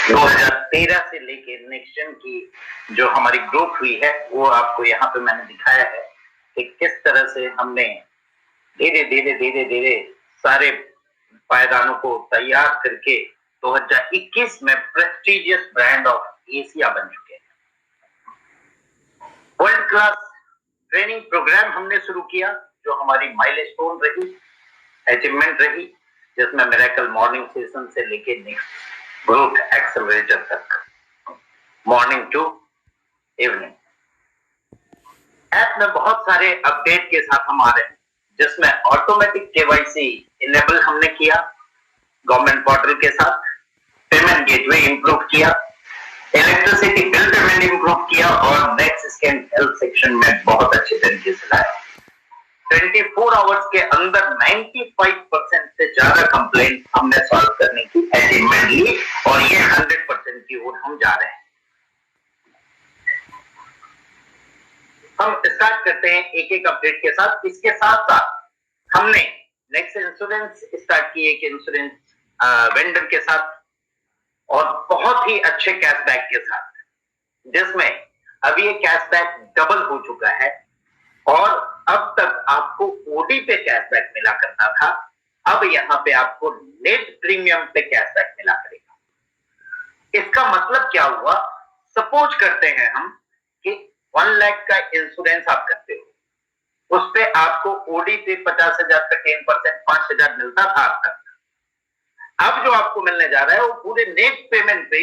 2013 से लेके next gen की जो हमारी ग्रोथ हुई है वो आपको यहाँ पे मैंने दिखाया है कि किस तरह से हमने धीरे धीरे धीरे धीरे सारे पायदानों को तैयार करके 2021 में प्रेस्टिजियस ब्रांड ऑफ एशिया बन चुके हैं। वर्ल्ड क्लास ट्रेनिंग प्रोग्राम हमने शुरू किया जो हमारी माइलस्टोन रही, अचीवमेंट रही, जिसमें मिरेकल मॉर्निंग सेशन से लेके नेक्स्ट ग्रोथ एक्सेलरेटर तक, मॉर्निंग टू इवनिंग। ऐप में बहुत सारे अपडेट के साथ हम आ रहे हैं, जिसमें ऑटोमेटिक केवाईसी इनेबल हमने किया, गवर्नमेंट पोर्टल के साथ पेमेंट गेटवे इंप्रूव किया, इलेक्ट्रिसिटी बिल पेमेंट इंप्रूव किया और नेक्स्ट स्कैन हेल्थ सेक्शन में बहुत अच्छे तरीके से लाया। 24 आवर्स के अंदर 95% से ज्यादा कंप्लेंट हमने सॉल्व करने की अचीवमेंट ली और ये 100% की ओर हम जा रहे हैं। हम स्टार्ट करते हैं एक एक अपडेट के साथ। इसके साथ साथ हमने नेक्स्ट इंश्योरेंस स्टार्ट की, एक इंश्योरेंस वेंडर के साथ और बहुत ही अच्छे कैशबैक के साथ, जिसमें अभी ये कैशबैक डबल हो चुका है और अब तक आपको ओडी पे कैशबैक मिला करता था, अब यहां पे आपको नेट प्रीमियम पे कैशबैक मिला करेगा। इसका मतलब क्या हुआ? सपोज करते हैं हम कि 1 लाख का इंश्योरेंस आप करते हो, उस पे आपको ओडी पे 50,000 का 10% 5,000 मिलता था अब तक। अब जो आपको मिलने जा रहा है वो पूरे नेट पेमेंट पे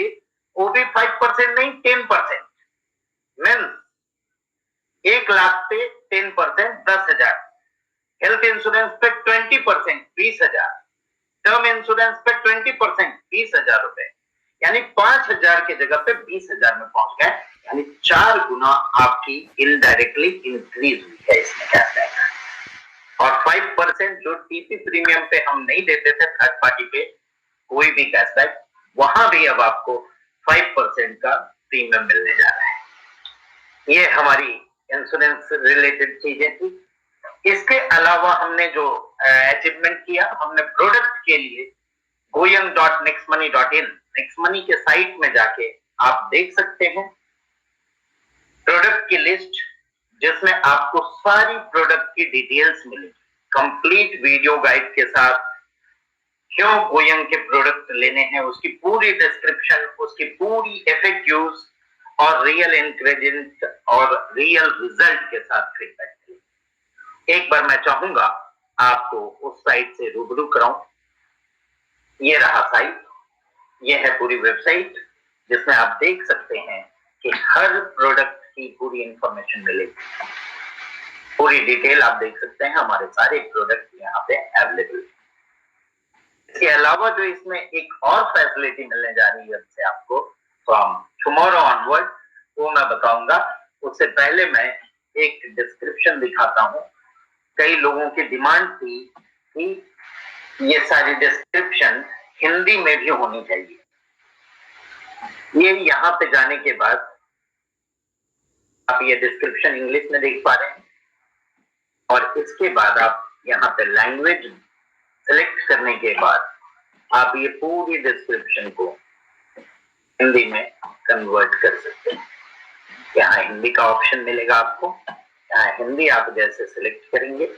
ओडी 5% नहीं 10%, मीन्स 1 लाख पे 10% 10,000, हेल्थ इंश्योरेंस पे 20% 20,000, टर्म इंश्योरेंस पे 20% 20,000 रुपए, यानी 5,000 की जगह पे 20,000 में पहुंच गए, यानी 4 गुना आपकी इनडायरेक्टली इंक्रीज हुई है इसमें कैशबैक। और 5% जो टीपी प्रीमियम पे हम नहीं देते थे थर्ड पार्टी पे कोई भी कैशबैक, वहां भी अब आपको 5% का प्रीमियम मिलने जा रहा है। ये हमारी इंश्योरेंस रिलेटेड चीजें थी। इसके अलावा हमने जो अचीवमेंट किया, हमने प्रोडक्ट के लिए goyang.nextmoney.in नेक्स्टमनी के साइट में जाके आप देख सकते हैं प्रोडक्ट की लिस्ट, जिसमें आपको सारी प्रोडक्ट की डिटेल्स मिलेगी, कंप्लीट वीडियो गाइड के साथ। क्यों गोयंग के प्रोडक्ट लेने हैं उसकी पूरी डिस्क्रिप्शन, उसकी पूरी FAQs और रियल इंग्रेडिएंट और रियल रिजल्ट के साथ फीडबैक। एक बार मैं चाहूंगा आपको उस साइट से रूबरू कराऊं। ये रहा साइट, ये है पूरी वेबसाइट, जिसमें आप देख सकते हैं कि हर प्रोडक्ट की पूरी इंफॉर्मेशन मिलेगी, पूरी डिटेल आप देख सकते हैं। हमारे सारे प्रोडक्ट यहाँ पे अवेलेबल है। इसके अलावा जो इसमें एक और फैसिलिटी मिलने जा रही है इससे आपको फ्रॉम टुमारो ऑनवर्ड, वो मैं बताऊंगा। उससे पहले मैं एक डिस्क्रिप्शन दिखाता हूँ। कई लोगों की डिमांड थी कि ये सारी डिस्क्रिप्शन हिंदी में भी होनी चाहिए। ये यहाँ पे जाने के बाद आप ये डिस्क्रिप्शन इंग्लिश में देख पा रहे हैं और इसके बाद आप यहाँ पे लैंग्वेज सिलेक्ट करने के बाद आप ये पूरी डिस्क्रिप्शन को हिंदी में कन्वर्ट कर सकते हैं। यहाँ हिंदी का ऑप्शन मिलेगा आपको, यहाँ हिंदी आप जैसे सिलेक्ट करेंगे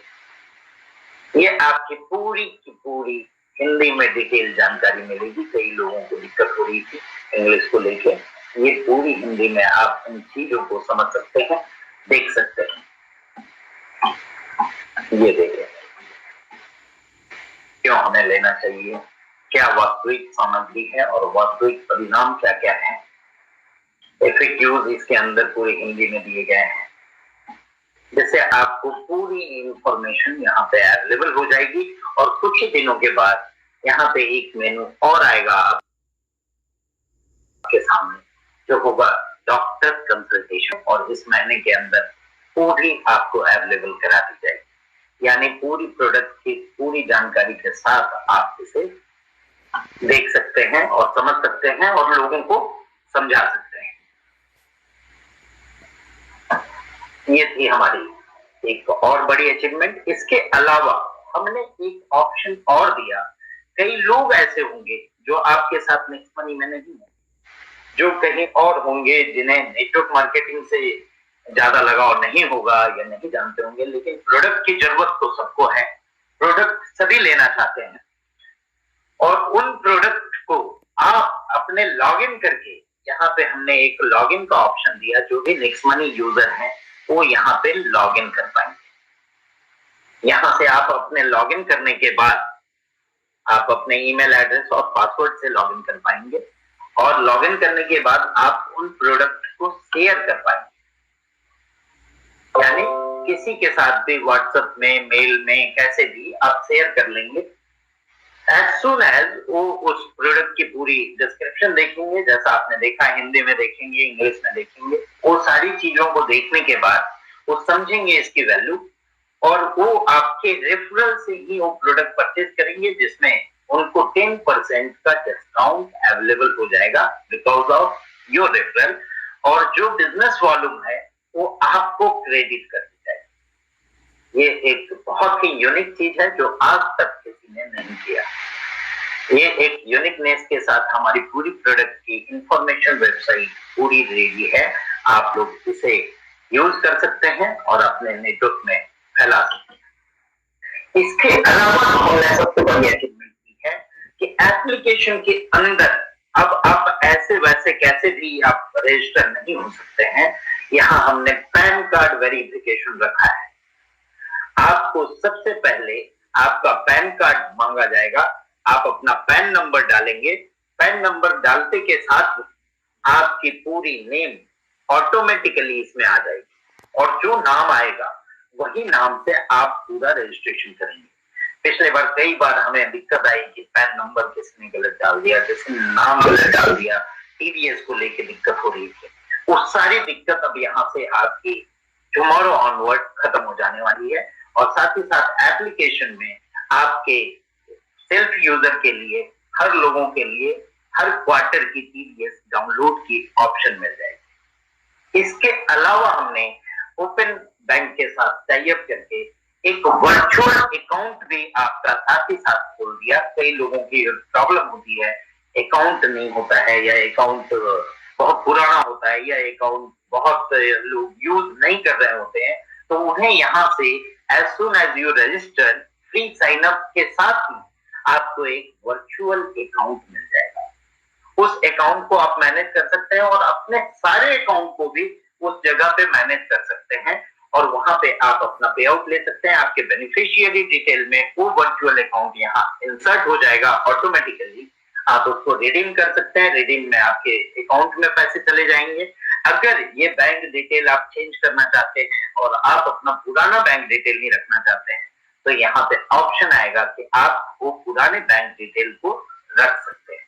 ये आपकी पूरी की पूरी हिंदी में डिटेल जानकारी मिलेगी। कई लोगों को दिक्कत हो रही थी इंग्लिश को लेके, ये पूरी हिंदी में आप इन चीजों को समझ सकते हैं, देख सकते हैं। ये देखिए क्यों हमें लेना चाहिए, क्या वास्तविक सामग्री है और वास्तविक परिणाम क्या क्या है। FAQs इसके अंदर पूरे हिंदी में दिए गए हैं, जिससे आपको पूरी इंफॉर्मेशन यहाँ पे अवेलेबल हो जाएगी। और कुछ ही दिनों के बाद यहाँ पे एक मेनू और आएगा आपके सामने, जो होगा डॉक्टर कंसल्टेशन, और इस महीने के अंदर पूरी आपको अवेलेबल करा दी जाएगी। यानी पूरी प्रोडक्ट की पूरी जानकारी के साथ आप इसे देख सकते हैं और समझ सकते हैं और लोगों को समझा सकते हैं। ये थी हमारी एक और बड़ी अचीवमेंट। इसके अलावा हमने एक ऑप्शन और दिया। कई लोग ऐसे होंगे जो आपके साथ नेक्स्ट मनी में नहीं है, जो कहीं और होंगे जिन्हें नेटवर्क मार्केटिंग से ज्यादा लगाव नहीं होगा या नहीं जानते होंगे, लेकिन प्रोडक्ट की जरूरत तो सबको है, प्रोडक्ट सभी लेना चाहते हैं। और उन प्रोडक्ट को आप अपने लॉगिन करके, यहाँ पे हमने एक लॉगिन का ऑप्शन दिया, जो भी नेक्स्ट मनी यूजर है वो यहाँ पे लॉगिन कर पाएंगे। यहाँ से आप अपने लॉगिन करने के बाद आप अपने ईमेल एड्रेस और पासवर्ड से लॉगिन कर पाएंगे, और लॉगिन करने के बाद आप उन प्रोडक्ट को शेयर कर पाएंगे, यानी किसी के साथ भी व्हाट्सएप में, मेल में, कैसे भी आप शेयर कर लेंगे। एज सुन एज वो उस प्रोडक्ट की पूरी डिस्क्रिप्शन देखेंगे, जैसा आपने देखा, हिंदी में देखेंगे, इंग्लिश में देखेंगे, वो सारी चीजों को देखने के बाद वो समझेंगे इसकी वैल्यू, और वो आपके रेफरल से ही वो प्रोडक्ट परचेज करेंगे, जिसमें उनको 10% का डिस्काउंट अवेलेबल हो जाएगा बिकॉज ऑफ योर रेफरल, और जो बिजनेस वॉल्यूम है वो आपको क्रेडिट कर दी जाएगी। ये एक बहुत ही यूनिक चीज है जो आज तक किसी ने नहीं किया। ये एक यूनिकनेस के साथ हमारी पूरी प्रोडक्ट की इंफॉर्मेशन वेबसाइट पूरी रेडी है, आप लोग इसे यूज कर सकते हैं और अपने नेटवर्क में फैला सकते हैं। इसके अलावा हमने सबसे बड़ी अचीवमेंट की है कि एप्लीकेशन के अंदर अब आप ऐसे वैसे कैसे भी आप रजिस्टर नहीं हो सकते हैं। यहाँ हमने पैन कार्ड वेरिफिकेशन रखा है। आपको सबसे पहले आपका पैन कार्ड मांगा जाएगा, आप अपना पैन नंबर डालेंगे, पैन नंबर डालते के साथ आपकी पूरी नेम ऑटोमेटिकली इसमें आ जाएगी, और जो नाम आएगा वही नाम से आप पूरा रजिस्ट्रेशन करेंगे। पिछले बार कई बार हमें दिक्कत आई कि पैन नंबर किसने गलत डाल दिया, किसने नाम गलत डाल दिया, टीडीएस को लेके दिक्कत हो रही थी। वो सारी दिक्कत अब यहाँ से आपकी टुमारो ऑनवर्ड खत्म हो जाने वाली है, और साथ ही साथ एप्लीकेशन में आपके सेल्फ यूजर के लिए, हर लोगों के लिए हर क्वार्टर की टीडीएस डाउनलोड की ऑप्शन मिल जाएगी। इसके अलावा हमने ओपन बैंक के साथ टाई अप करके एक वर्चुअल अकाउंट भी आपका साथ ही साथ खोल दिया। कई लोगों की प्रॉब्लम होती है, अकाउंट नहीं होता है, या अकाउंट बहुत पुराना होता है, या अकाउंट बहुत लोग यूज नहीं कर रहे होते हैं, तो उन्हें यहाँ से as soon as you register free sign up के साथ ही आपको एक वर्चुअल अकाउंट मिल जाएगा। उस अकाउंट को आप मैनेज कर सकते हैं और अपने सारे अकाउंट को भी उस जगह पे मैनेज कर सकते हैं, और वहां पे आप अपना पे आउट ले सकते हैं। आपके बेनिफिशियरी डिटेल में वो वर्चुअल अकाउंट यहाँ इंसर्ट हो जाएगा ऑटोमेटिकली, आप उसको रिडीम कर सकते हैं। रिडीम में आपके अकाउंट में पैसे चले जाएंगे। अगर ये बैंक डिटेल आप चेंज करना चाहते हैं और आप अपना पुराना बैंक डिटेल नहीं रखना चाहते हैं, तो यहाँ पे ऑप्शन आएगा कि आप वो पुराने बैंक डिटेल को रख सकते हैं।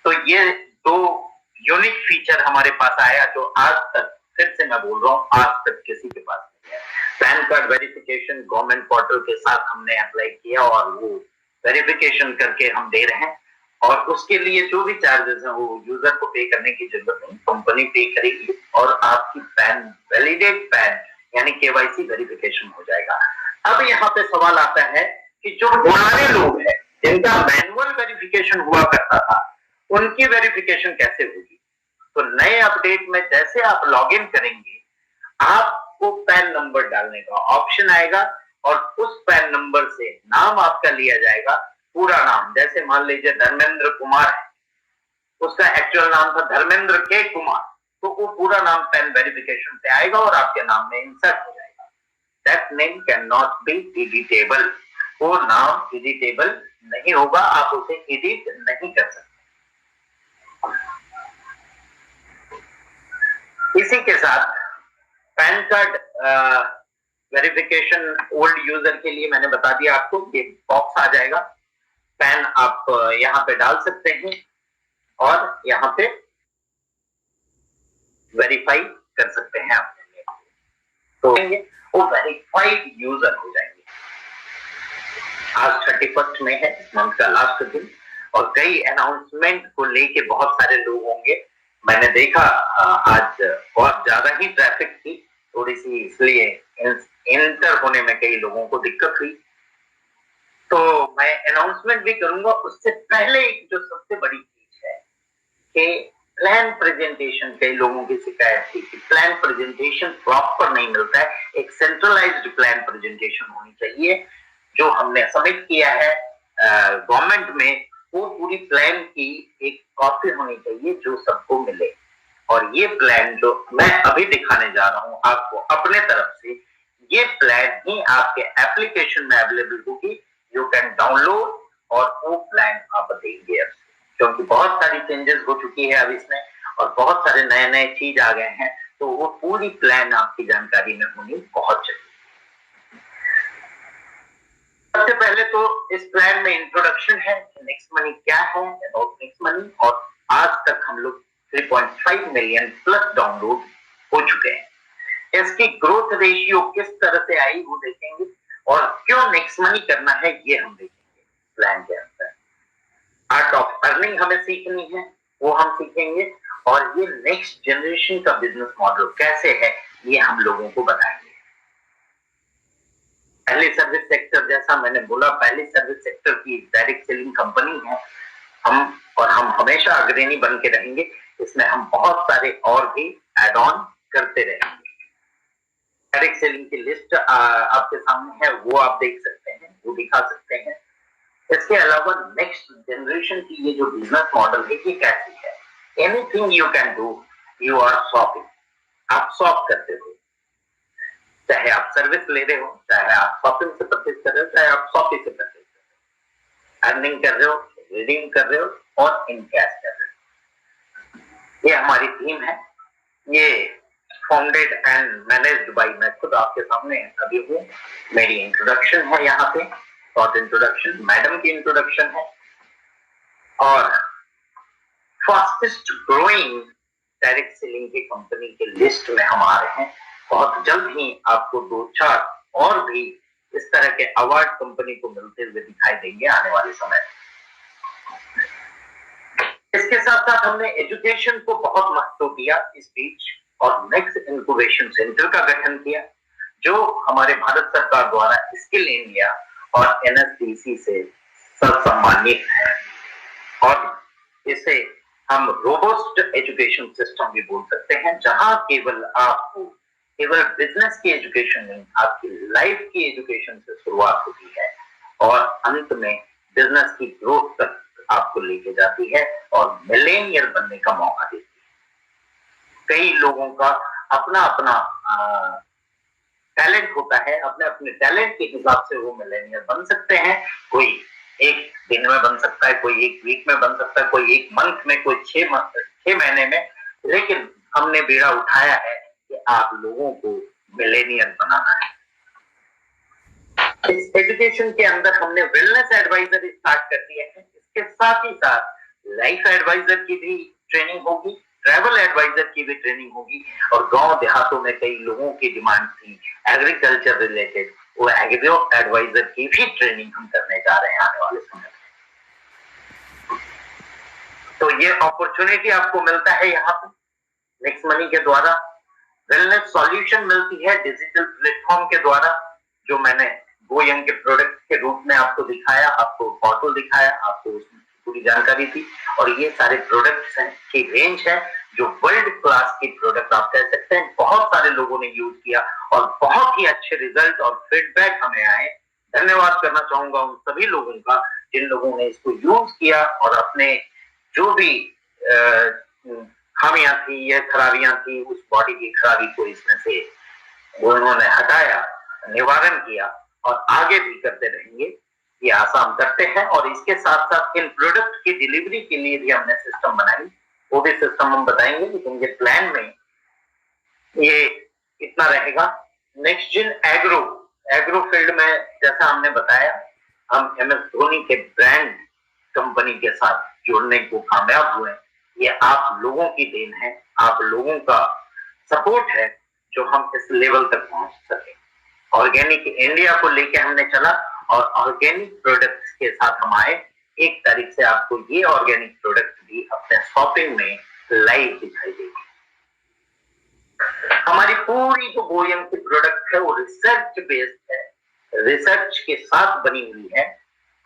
तो ये दो यूनिक फीचर हमारे पास आया जो आज तक, फिर से मैं बोल रहा हूँ, आज तक किसी के पास नहीं है। Pan card verification government portal के साथ हमने अप्लाई किया और वो वेरिफिकेशन करके हम दे रहे हैं, और उसके लिए जो भी चार्जेस हैं वो यूजर को पे करने की जरूरत नहीं, कंपनी पे करेगी, और आपकी पैन वैलिडेट पैन यानी केवाईसी वेरिफिकेशन हो जाएगा। अब यहाँ पे सवाल आता है कि जो पुराने लोग हैं जिनका मैनुअल वेरिफिकेशन हुआ करता था, उनकी वेरिफिकेशन कैसे होगी? तो नए अपडेट में जैसे आप लॉगिन करेंगे, आपको पैन नंबर डालने का ऑप्शन आएगा, और उस पैन नंबर से नाम आपका लिया जाएगा, पूरा नाम। जैसे मान लीजिए धर्मेंद्र कुमार है, उसका एक्चुअल नाम था धर्मेंद्र के कुमार, तो वो पूरा नाम पैन वेरिफिकेशन पे आएगा और आपके नाम में इंसर्ट हो जाएगा। That name can not be editable, वो नाम एडिटेबल नहीं होगा, आप उसे एडिट नहीं कर सकते। इसी के साथ pan card verification old user के लिए मैंने बता दिया आपको, ये बॉक्स आ जाएगा, पैन आप यहाँ पे डाल सकते हैं और यहाँ पे वेरीफाई कर सकते हैं अपने लिए, तो वो वेरीफाइड यूजर हो जाएंगे। आज 31 में है, इस मंथ का लास्ट दिन, और कई अनाउंसमेंट को लेके बहुत सारे लोग होंगे। मैंने देखा आज बहुत ज्यादा ही ट्रैफिक थी थोड़ी सी, इसलिए एंटर होने में कई लोगों को दिक्कत हुई। तो मैं अनाउंसमेंट भी करूंगा, उससे पहले एक जो सबसे बड़ी चीज है कि प्लान प्रेजेंटेशन, कई लोगों की शिकायत थी कि प्लान प्रेजेंटेशन प्रॉपर नहीं मिलता है। एक सेंट्रलाइज्ड प्लान प्रेजेंटेशन होनी चाहिए। जो हमने सबमिट किया है गवर्नमेंट में, वो पूरी प्लान की एक कॉपी होनी चाहिए जो सबको मिले। और ये प्लान जो मैं अभी दिखाने जा रहा हूं आपको अपने तरफ से, ये प्लान ही आपके एप्लीकेशन में अवेलेबल होगी। यू कैन डाउनलोड और वो प्लान आप देंगे, क्योंकि बहुत सारी चेंजेस हो चुकी है अब इसमें और बहुत सारे नए नए चीज आ गए हैं, तो वो पूरी प्लान आपकी जानकारी में होनी बहुत जरूरी। सबसे पहले तो इस प्लान में इंट्रोडक्शन है, नेक्स्ट मनी क्या है, अबाउट नेक्स्ट मनी, और आज तक हम लोग 3.5 मिलियन प्लस डाउनलोड हो चुके हैं। इसकी ग्रोथ रेशियो किस तरह से आई वो देखेंगे, और क्यों नेक्स्ट मनी करना है ये हम देखेंगे प्लान के अंदर। आर्ट ऑफ अर्निंग हमें सीखनी है, वो हम सीखेंगे, और ये नेक्स्ट जनरेशन का बिजनेस मॉडल कैसे है ये हम लोगों को बताएंगे। पहले सर्विस सेक्टर, जैसा मैंने बोला, पहले सर्विस सेक्टर की डायरेक्ट सेलिंग कंपनी है हम, और हम हमेशा अग्रणी बन के रहेंगे। इसमें हम बहुत सारे और भी एड ऑन करते रहेंगे। डायरेक्ट सेलिंग की लिस्ट आपके सामने है, वो आप देख सकते हैं, वो दिखा सकते हैं। इसके अलावा नेक्स्ट जनरेशन की ये जो बिजनेस मॉडल है ये कैसी है। Anything you can do, you are shopping, आप शॉप करते हो, चाहे आप सर्विस ले रहे हो, चाहे आप शॉपिंग से परचेज कर रहे हो, चाहे आप शॉपिंग से परचेज कर रहे हो, अर्निंग कर रहे हो, रीडिंग कर रहे हो और इन कैश कर रहे हो। ये हमारी टीम है, ये फाउंडेड एंड मैनेज्ड बाय, मैं खुद आपके सामने अभी हूँ। मेरी इंट्रोडक्शन है यहाँ पे, शॉर्ट इंट्रोडक्शन, मैडम की इंट्रोडक्शन है, और फास्टेस्ट ग्रोइंग डायरेक्ट सेलिंग की कंपनी के लिस्ट में हम आ रहे हैं। बहुत जल्द ही आपको 2-4 और भी इस तरह के अवार्ड कंपनी को मिलते हुए दिखाई देंगे आने वाले समय। इसके साथ साथ हमने एजुकेशन को बहुत महत्व दिया इस बीच, और नेक्स्ट इंक्यूबेशन सेंटर का गठन किया, जो हमारे भारत सरकार द्वारा स्किल इंडिया और एनएसडीसी से सम्मानित है। और इसे हम रोबस्ट एजुकेशन सिस्टम भी बोल सकते हैं, जहां केवल बिजनेस की एजुकेशन नहीं, आपकी लाइफ की एजुकेशन से शुरुआत होती है और अंत में बिजनेस की ग्रोथ तक आपको लेके जाती है और मिलेनियर बनने का मौका देती है। कई लोगों का अपना अपना टैलेंट होता है, अपने अपने टैलेंट के हिसाब से वो मिलेनियर बन सकते हैं। कोई एक दिन में बन सकता है, कोई एक वीक में बन सकता है, कोई एक मंथ में, कोई 6 महीने में, लेकिन हमने बीड़ा उठाया है कि आप लोगों को मिलेनियर बनाना है। इस एजुकेशन के अंदर हमने वेलनेस एडवाइजर स्टार्ट कर दिया है। इसके साथ ही साथ लाइफ एडवाइजर की भी ट्रेनिंग होगी, ट्रैवल एडवाइजर की भी ट्रेनिंग होगी, और गांव देहातों में कई लोगों की डिमांड थी एग्रीकल्चर रिलेटेड, वो एग्रो एडवाइजर की भी ट्रेनिंग हम करने जा रहे हैं आने वाले समय में। तो ये अपॉर्चुनिटी आपको मिलता है यहाँ पे नेक्स्ट मनी के द्वारा। वेलनेस सॉल्यूशन मिलती है डिजिटल प्लेटफॉर्म के द्वारा, जो मैंने गोयंग के प्रोडक्ट के रूप में आपको दिखाया, आपको पोर्टल दिखाया, आपको उसमें पूरी जानकारी दी। और ये सारे प्रोडक्ट्स हैं की रेंज है जो वर्ल्ड क्लास की प्रोडक्ट आप कह सकते हैं। बहुत सारे लोगों ने यूज किया और बहुत ही अच्छे रिजल्ट और फीडबैक हमें आए। धन्यवाद करना चाहूंगा उन सभी लोगों का जिन लोगों ने इसको यूज किया और अपने जो भी खामियां थी या खराबियां थी, उस बॉडी की खराबी को इसमें से उन्होंने हटाया, निवारण किया, और आगे भी करते रहेंगे, ये आशा हम करते हैं। और इसके साथ साथ इन प्रोडक्ट की डिलीवरी के लिए भी हमने सिस्टम बनाई, वो भी सिस्टम हम बताएंगे, लेकिन ये प्लान में ये इतना रहेगा। नेक्स्ट जिन एग्रो फील्ड में, जैसा हमने बताया, हम एमएस धोनी के ब्रांड कंपनी के साथ जुड़ने को कामयाब हुए। ये आप लोगों की देन है, आप लोगों का सपोर्ट है जो हम इस लेवल तक पहुंच सके। ऑर्गेनिक इंडिया को लेके हमने चला और ऑर्गेनिक प्रोडक्ट्स के साथ हम आए। 1 तारीख से आपको ये ऑर्गेनिक प्रोडक्ट भी अपने शॉपिंग में लाइव दिखाई देगी। हमारी पूरी जो गोयम की प्रोडक्ट है वो रिसर्च बेस्ड है, रिसर्च के साथ बनी हुई है।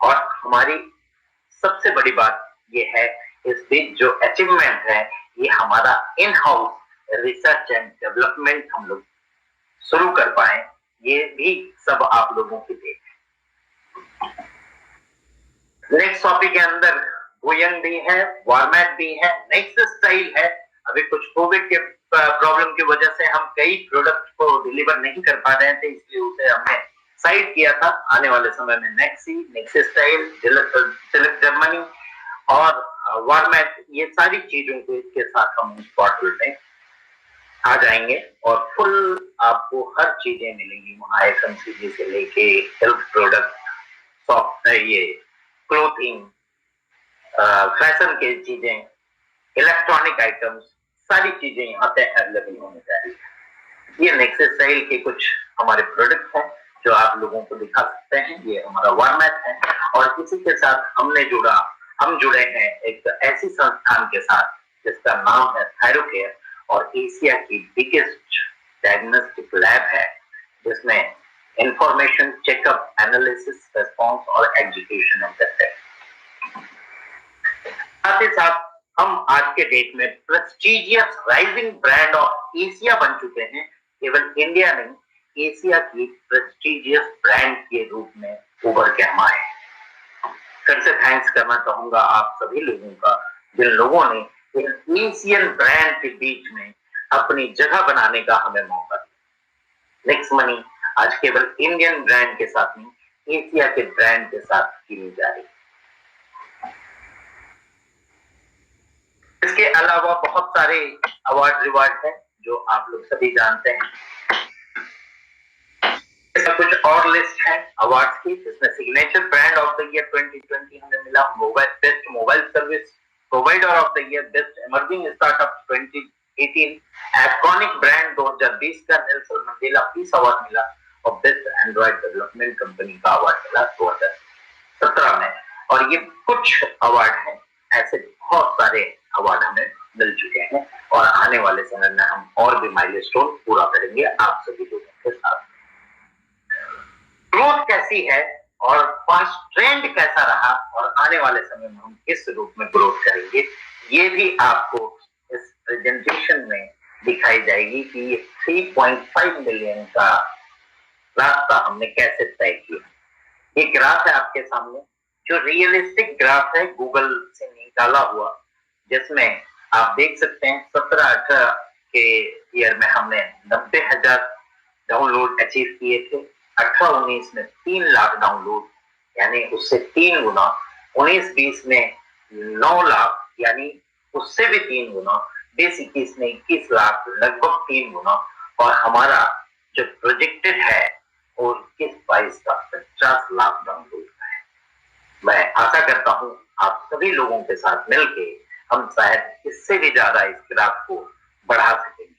और हमारी सबसे बड़ी बात ये है, इस बीच जो अचीवमेंट है ये हमारा in house research and development हम लोग शुरू कर पाए, ये भी सब आप लोगों की देन है। नेक्स्ट टॉपिक के अंदर गोयंग भी है, वॉर्मेट भी है, नेक्स्ट स्टाइल है। अभी कुछ कोविड के प्रॉब्लम की वजह से हम कई प्रोडक्ट को डिलीवर नहीं कर पा रहे थे, इसलिए उसे हमने साइड किया था। आने वाले समय में नेक्सी, नेक्स्ट स्टाइल, सिल्क जर्मनी और वॉर्मेट, ये सारी चीजों को इसके साथ हम पोर्टल में आ जाएंगे और फुल आपको हर चीजें मिलेंगी वहां, एफएमसीजी से लेके हेल्थ प्रोडक्ट, सॉफ्ट, ये क्लोथिंग, फैशन के चीजें, इलेक्ट्रॉनिक आइटम्स, सारी चीजें यहाँ पे अवेलेबल होने जा रही है। ये नेक्स्ट स्टाइल के कुछ हमारे प्रोडक्ट हैं जो आप लोगों को दिखा सकते हैं। ये हमारा वॉर्मेट है और इसी के साथ हम जुड़े हैं एक ऐसी संस्थान के साथ जिसका नाम है थायरोकेयर और एशिया की बिगेस्ट डायग्नोस्टिक लैब है, जिसमें इंफॉर्मेशन, चेकअप, एनालिसिस, रिस्पॉन्स और एग्जीक्यूशन होता है। साथ ही साथ हम आज के डेट में prestigious rising brand of Asia बन चुके हैं। केवल इंडिया नहीं, एशिया की प्रेस्टीजियस ब्रांड के रूप में उभर के हम आए। फिर से थैंक्स करना चाहूंगा आप सभी लोगों का, जिन लोगों ने एशियन ब्रांड के बीच में अपनी जगह बनाने का हमें मौका दिया। नेक्स्ट मनी आज केवल इंडियन ब्रांड के साथ नहीं, एशिया के ब्रांड के साथ गिनी जा रही है। इसके अलावा बहुत सारे अवार्ड रिवार्ड हैं जो आप लोग सभी जानते हैं। इसमें कुछ और लिस्ट है अवार्ड्स की, जिसमें signature brand of the year 2020 हमें मिला, best mobile service provider of the year, best emerging startup 2018, iconic brand 2020 का नेल्सन मंडेला पीस अवार्ड मिला और बेस्ट एंड्रॉइड डेवलपमेंट कंपनी का अवार्ड मिला 2017 में। और ये कुछ अवार्ड हैं, ऐसे बहुत सारे अवार्ड हमें मिल चुके हैं और आने वाले समय में हम और भी माइलस्टोन पूरा करेंगे आप सभी लोगों के साथ। ग्रोथ कैसी है और पास्ट ट्रेंड कैसा रहा और आने वाले समय में हम किस रूप में ग्रोथ करेंगे, ये भी आपको इस प्रेजेंटेशन में दिखाई जाएगी कि ये 3.5 मिलियन का रास्ता हमने कैसे तय किया। ये ग्राफ है आपके सामने, जो रियलिस्टिक ग्राफ है गूगल से निकाला हुआ, जिसमें आप देख सकते हैं 17-18 के ईयर में हमने 90,000 डाउनलोड अचीव किए थे, 18-19 में 3 लाख डाउनलोड यानी उससे 3 गुना, 19-20 में 9 लाख यानी उससे भी 3 गुना, 20-21 में 21 लाख, लगभग 3 गुना, और हमारा जो प्रोजेक्टेड है वो 21-22 का 50 लाख डाउनलोड का है। मैं आशा करता हूं आप सभी लोगों के साथ मिलके हम शायद इससे भी ज्यादा इस ग्राफ को बढ़ा सकेंगे।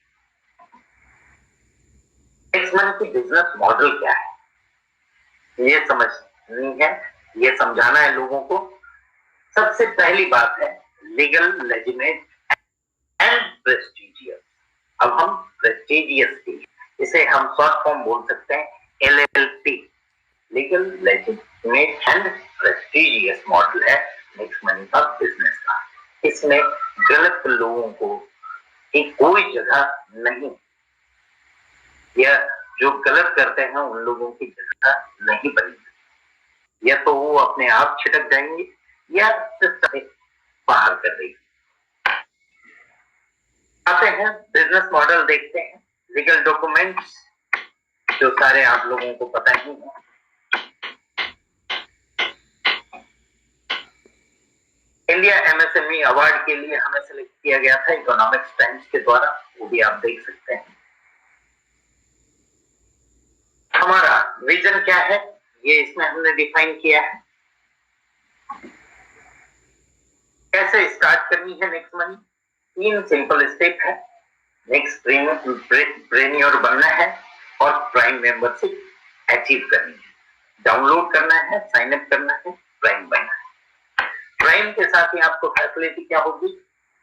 नेक्स्ट मंथ की बिजनेस मॉडल क्या है, ये समझनी है, ये समझाना है लोगों को। सबसे पहली बात है लीगल, लेजिटिमेट एंड प्रेस्टिजियस। अब हम प्रेस्टिजियस की, इसे हम शॉर्ट फॉर्म बोल सकते हैं LLP, legal, legitimate and prestigious model है नेक्स्ट मनी का बिजनेस का। इसमें गलत लोगों को की कोई जगह नहीं, यह जो गलत करते हैं उन लोगों की जगह नहीं बनेगी, या तो वो अपने आप छिटक जाएंगे या सिस्टम बाहर कर देंगे। आते हैं बिजनेस मॉडल देखते हैं। लीगल डॉक्यूमेंट्स जो सारे आप लोगों को पता ही है, इंडिया MSME अवार्ड के लिए हमें सिलेक्ट किया गया था इकोनॉमिक्स टाइम्स के द्वारा, वो भी आप देख सकते हैं। हमारा विजन क्या है ये इसमें हमने डिफाइन किया है। कैसे स्टार्ट करनी है नेक्स्ट मनी, 3 सिंपल स्टेप है। नेक्स्ट प्रेन्योर बनना है और प्राइम मेंबरशिप अचीव करनी है, डाउनलोड करना है, साइन अप करना है, प्राइम बनना है। प्राइम के साथ ही आपको फैसिलिटी क्या होगी,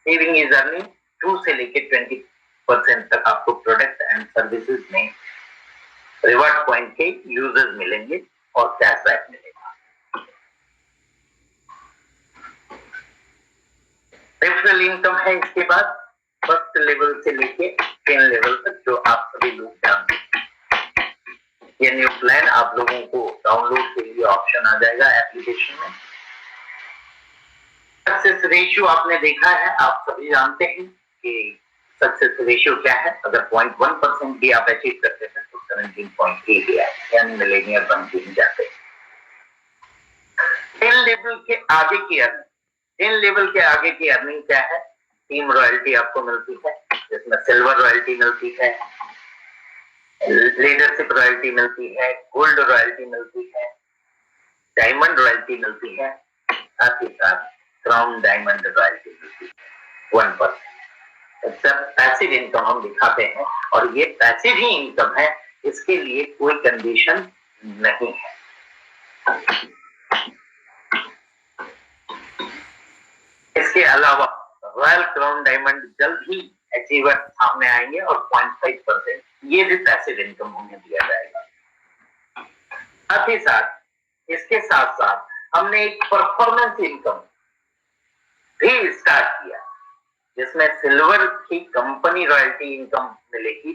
सेविंग इज अर्निंग 2 से लेके 20% तक आपको प्रोडक्ट एंड सर्विसेज में रिवार्ड पॉइंट के यूजर्स मिलेंगे और कैशबैक मिलेगा। रेफरल इनकम है इसके बाद, फर्स्ट लेवल से लेके 10 लेवल तक जो आप सभी लोग जानते हैं। ये न्यू प्लान आप लोगों को डाउनलोड के लिए ऑप्शन आ जाएगा एप्लीकेशन में। सक्सेस रेशियो आपने देखा है, आप सभी जानते हैं कि सक्सेस रेशियो क्या है। अगर 0.1% भी आप अचीव करते हैं तो 17.8 है, यानी मिलेनियर बन के ही जाते हैं। 10 लेवल के आगे की अर्निंग, 10 लेवल के आगे की अर्निंग क्या है? टीम रॉयल्टी आपको मिलती है, जिसमें सिल्वर रॉयल्टी मिलती है, लीडरशिप रॉयल्टी मिलती है, गोल्ड रॉयल्टी मिलती है, डायमंड रॉयल्टी मिलती है, साथ ही साथ क्राउन डायमंड रॉयल्टी मिलती है 1%। सब पैसिव इनकम हम दिखाते हैं और ये पैसिव ही इनकम है, इसके लिए कोई कंडीशन नहीं है। इसके अलावा रॉयल क्राउन डायमंड जल्द ही अचीवर सामने आएंगे और 0.5% ये भी पैसिव इनकम उन्हें दिया जाएगा। साथ ही साथ इसके साथ साथ हमने एक परफॉर्मेंस इनकम भी स्टार्ट किया, जिसमें सिल्वर की कंपनी रॉयल्टी इनकम मिलेगी,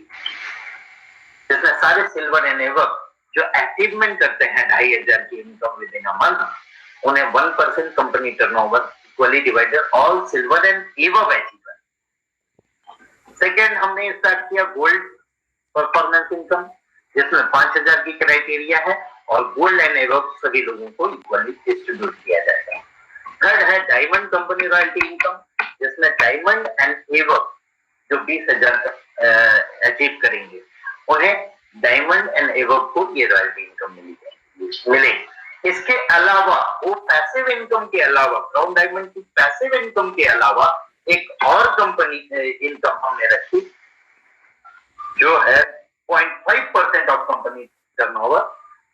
जिसमें सारे सिल्वर एंड एबव जो अचीवमेंट करते हैं 2500 की income with in a month, उन्हें 1% company turnover equally divided all silver and above achiever. Second हमने स्टार्ट किया गोल्ड परफॉर्मेंस इनकम, जिसमें 5000 की क्राइटेरिया है और गोल्ड एंड एबव सभी लोगों को इक्वली डिस्ट्रीब्यूट किया जाएगा। थर्ड है डायमंड कंपनी रॉयल्टी इनकम, जिसमें डायमंड एंड एबव जो 20,000 अचीव करेंगे उन्हें डायमंड एंड एबव को ये रॉयल्टी इनकम मिलेगी। इसके अलावा वो पैसिव इनकम के अलावा, क्राउन डायमंड की पैसिव इनकम के अलावा एक और कंपनी इनकम हमने रखी जो है 0.5% of company turnover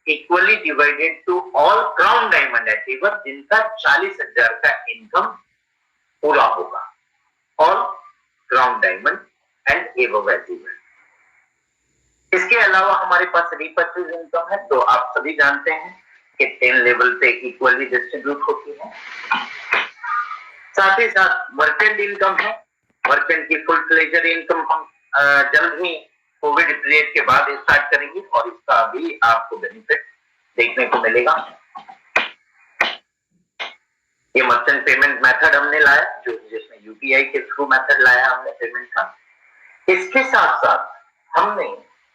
equally divided to all crown diamond achiever, जिनका 40,000 का इनकम पूरा होगा, all crown diamond and above achiever. इसके अलावा हमारे पास रिपर्चेज इनकम है, तो आप सभी जानते हैं कि 10 लेवल पे इक्वली डिस्ट्रीब्यूट होती है। साथ ही साथ मर्चेंट इनकम है, मर्चेंट की फुल फ्लेजर इनकम हम जल्द ही कोविड पीरियड के बाद स्टार्ट करेंगे और इसका भी आपको बेनिफिट देखने को मिलेगा। ये मर्चेंट पेमेंट मेथड हमने लाया, जो जिसमें यूपीआई के थ्रू मेथड लाया हमने पेमेंट का। इसके साथ साथ हमने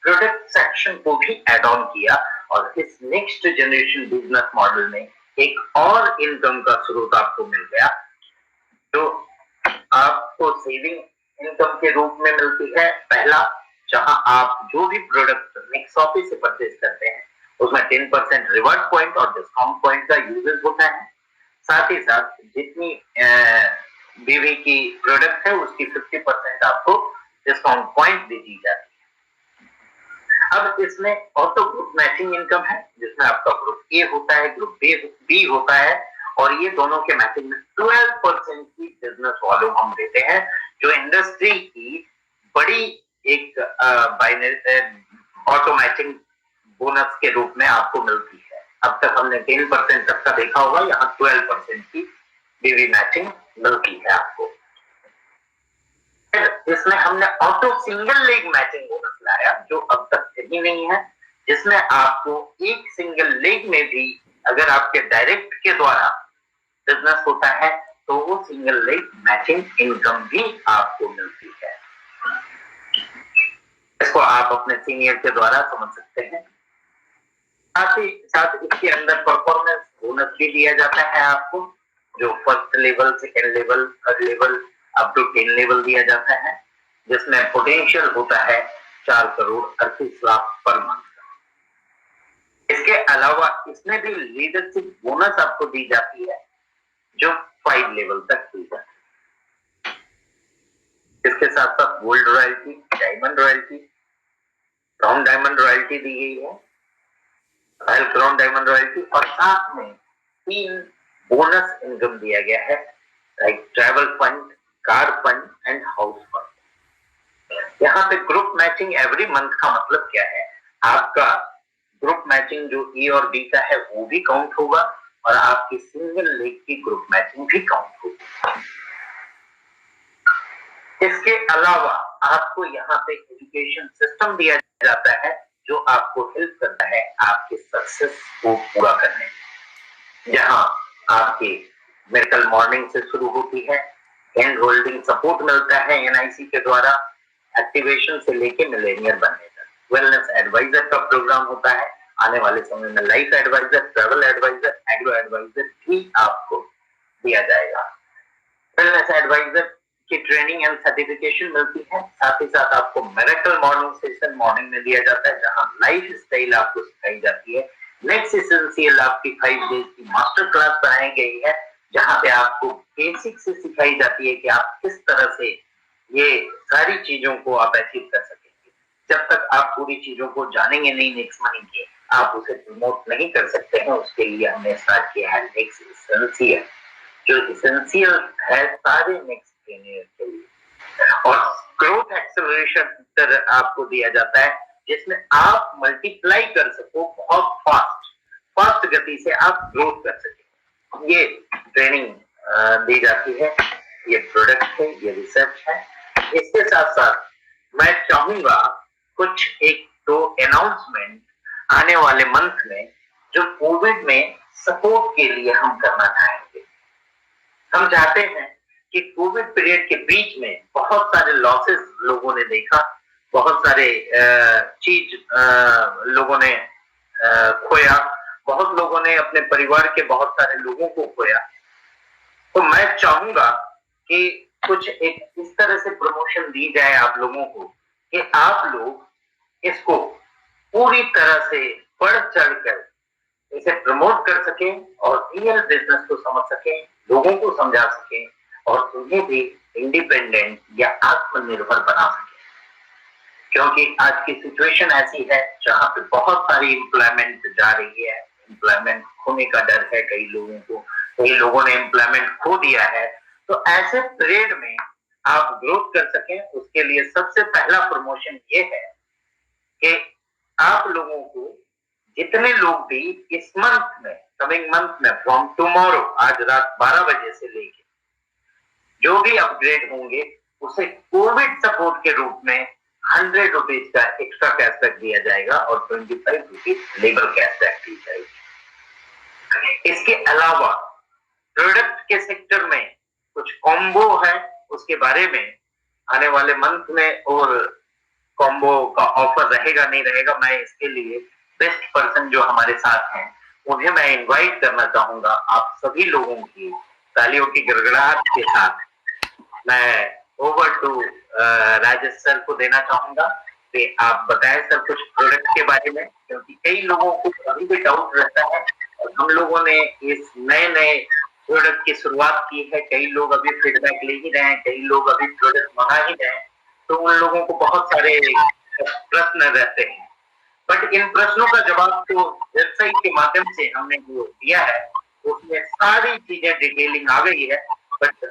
प्रोडक्ट सेक्शन को भी ऐड ऑन किया और इस नेक्स्ट जनरेशन बिजनेस मॉडल में एक और इनकम का स्रोत आपको मिल गया, जो आपको सेविंग इनकम के रूप में मिलती है। पहला, जहां आप जो भी प्रोडक्ट नेक्स्ट ऑफिस से परचेज करते हैं उसमें 10% रिवार्ड पॉइंट और डिस्काउंट पॉइंट का यूजेस होता है। साथ ही साथ जितनी बीवी की प्रोडक्ट है उसकी 50% आपको डिस्काउंट पॉइंट भी दी जाती है। अब इसमें ऑटो ग्रुप मैचिंग इनकम है, जिसमें आपका ग्रुप ए होता है, ग्रुप बी होता है, और ये दोनों के मैचिंग में 12% की बिजनेस वॉल्यूम हम देते हैं, जो इंडस्ट्री की बड़ी एक ऑटो मैचिंग बोनस के रूप में आपको मिलती है। अब तक हमने 10% तक का देखा होगा, यहाँ 12% की बीवी मैचिंग मिलती है आपको। इसमें हमने auto single leg matching bonus लाया, जो अब तक कहीं नहीं है, जिसमें आपको एक सिंगल लेग में भी अगर आपके डायरेक्ट के द्वारा बिजनेस होता है तो वो सिंगल लेग मैचिंग इनकम भी आपको मिलती है। इसको आप अपने सीनियर के द्वारा समझ सकते हैं। साथ ही साथ इसके अंदर परफॉर्मेंस बोनस भी दिया जाता है आपको, जो first level, second level, third level up to 10 level दिया जाता है, जिसमें पोटेंशियल होता है 4,38,00,000 पर मंथ का। इसके अलावा इसमें भी लीडरशिप बोनस आपको दी जाती है, जो 5 लेवल तक दी जाती है। इसके साथ साथ gold royalty, diamond royalty, crown diamond royalty दी गई है, रॉयल क्राउन डायमंड रॉयल्टी, और साथ में 3 बोनस इनकम दिया गया है, like travel fund, car fund and house fund. यहाँ पे ग्रुप मैचिंग एवरी मंथ का मतलब क्या है? आपका ग्रुप मैचिंग जो ए और बी का है वो भी काउंट होगा और आपकी सिंगल लेग की ग्रुप मैचिंग भी काउंट होगी। इसके अलावा आपको यहाँ पे एजुकेशन सिस्टम दिया जाता है जो आपको हेल्प करता है आपके सक्सेस को पूरा करने में। जहाँ आपकी मेडिकल मॉर्निंग से शुरू होती है, हैंड होल्डिंग सपोर्ट मिलता है एनआईसी के द्वारा, एक्टिवेशन से लेके मिलेनियर बनने तक, वेलनेस एडवाइजर का प्रोग्राम होता है, आने वाले समय में life adviser, travel adviser, agro adviser भी आपको दिया जाएगा। वेलनेस एडवाइजर की ट्रेनिंग एंड सर्टिफिकेशन मिलती है, साथ ही साथ आपको मिरेकल मॉर्निंग सेशन मॉर्निंग में दिया जाता है जहां लाइफ स्टाइल आपको सिखाई जाती है। नेक्स्ट एसेंशियल आपकी 5 डेज की मास्टर क्लास बनाई गई है जहां पे आपको बेसिक से सिखाई जाती है कि आप किस तरह से ये सारी चीजों को आप अचीव कर सकेंगे। जब तक आप पूरी चीजों को जानेंगे नहीं नेक्स्ट मनी के, आप उसे प्रमोट नहीं कर सकते हैं। उसके लिए हमने स्टार्ट किया है नेक्स्ट एसेंशियल, जो एसेंशियल है सारे नेक्स्ट ट्रेनर के लिए। और ग्रोथ एक्सेलरेशन आपको दिया जाता है जिसमें आप मल्टीप्लाई कर सको बहुत फास्ट गति से आप ग्रोथ कर सके। ये ट्रेनिंग दी जाती है, ये प्रोडक्ट है, ये रिसर्च है। इसके साथ साथ मैं चाहूंगा कुछ 1-2 अनाउंसमेंट आने वाले मंथ में जो कोविड में सपोर्ट के लिए हम करना चाहेंगे। हम चाहते हैं कि कोविड पीरियड के बीच में बहुत सारे लॉसेस लोगों ने देखा, बहुत सारे चीज लोगों ने खोया, बहुत लोगों ने अपने परिवार के बहुत सारे लोगों को खोया। तो मैं चाहूंगा कि कुछ एक इस तरह से प्रमोशन दी जाए आप लोगों को कि आप लोग इसको पूरी तरह से बढ़ चढ़कर इसे प्रमोट कर सकें और रियल बिजनेस को समझ सकें, लोगों को समझा सकें और उन्हें भी इंडिपेंडेंट या आत्मनिर्भर बना सकें। क्योंकि आज की सिचुएशन ऐसी है जहां पे बहुत सारी एम्प्लॉयमेंट जा रही है, एम्प्लॉयमेंट खोने का डर है कई लोगों को, कई लोगों ने एम्प्लॉयमेंट खो दिया है। तो ऐसे पीरियड में आप ग्रोथ कर सकें, उसके लिए सबसे पहला प्रमोशन ये है कि आप लोगों को जितने लोग भी इस मंथ में, कमिंग मंथ में, फ्रॉम टुमारो, आज रात 12 बजे से लेके जो भी अपग्रेड होंगे उसे कोविड सपोर्ट के रूप में 100 रुपीज का एक्स्ट्रा कैशबैक दिया जाएगा और 25 रुपीज लेबर कैशबैक दी जाएगी। इसके अलावा प्रोडक्ट के सेक्टर में कुछ कॉम्बो है, उसके बारे में आने वाले मंथ में, और कॉम्बो का ऑफर रहेगा नहीं रहेगा, मैं इसके लिए बेस्ट पर्सन जो हमारे साथ हैं उन्हें मैं इनवाइट करना चाहूंगा। आप सभी लोगों की तालियों की गड़गड़ाहट के साथ मैं ओवर टू राजेश सर को देना चाहूंगा कि आप बताएं सर कुछ प्रोडक्ट के बारे में, क्योंकि कई लोगों को अभी भी डाउट रहता है और हम लोगों ने इस नए प्रोडक्ट की शुरुआत की है। कई लोग अभी फीडबैक ले ही रहे हैं, कई लोग अभी प्रोडक्ट मंगा ही रहे हैं, तो उन लोगों को बहुत सारे प्रश्न रहते हैं। बट इन प्रश्नों का जवाब तो वेबसाइट के माध्यम से हमने जो दिया है उसमें सारी चीजें डिटेलिंग आ गई है। बट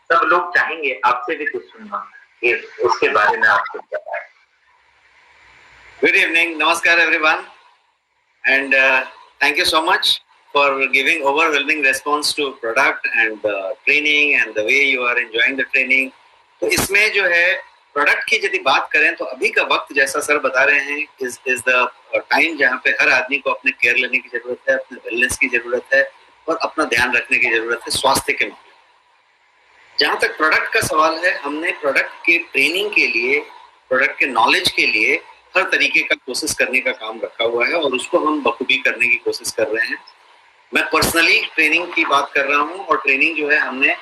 सब लोग चाहेंगे आपसे भी कुछ सुनना, उसके बारे में आप कुछ बताएं। Good evening, Namaskar everyone, and thank you so much for giving overwhelming response to product and training and the way you are enjoying the training. तो इसमें जो है प्रोडक्ट की यदि बात करें तो अभी का वक्त जैसा सर बता रहे हैं is the time जहाँ पे हर आदमी को अपने केयर लेने की जरूरत है, अपने वेलनेस की जरूरत है और अपना ध्यान रखने की जरूरत है स्वास्थ्य के मामले। जहाँ तक प्रोडक्ट का सवाल है, हमने प्रोडक्ट के ट्रेनिंग के लिए, प्रोडक्ट के नॉलेज के लिए हर तरीके का कोशिश करने का काम रखा हुआ है और उसको हम बखूबी करने की कोशिश कर रहे हैं। मैं पर्सनली ट्रेनिंग की बात कर रहा हूँ और ट्रेनिंग जो है हमने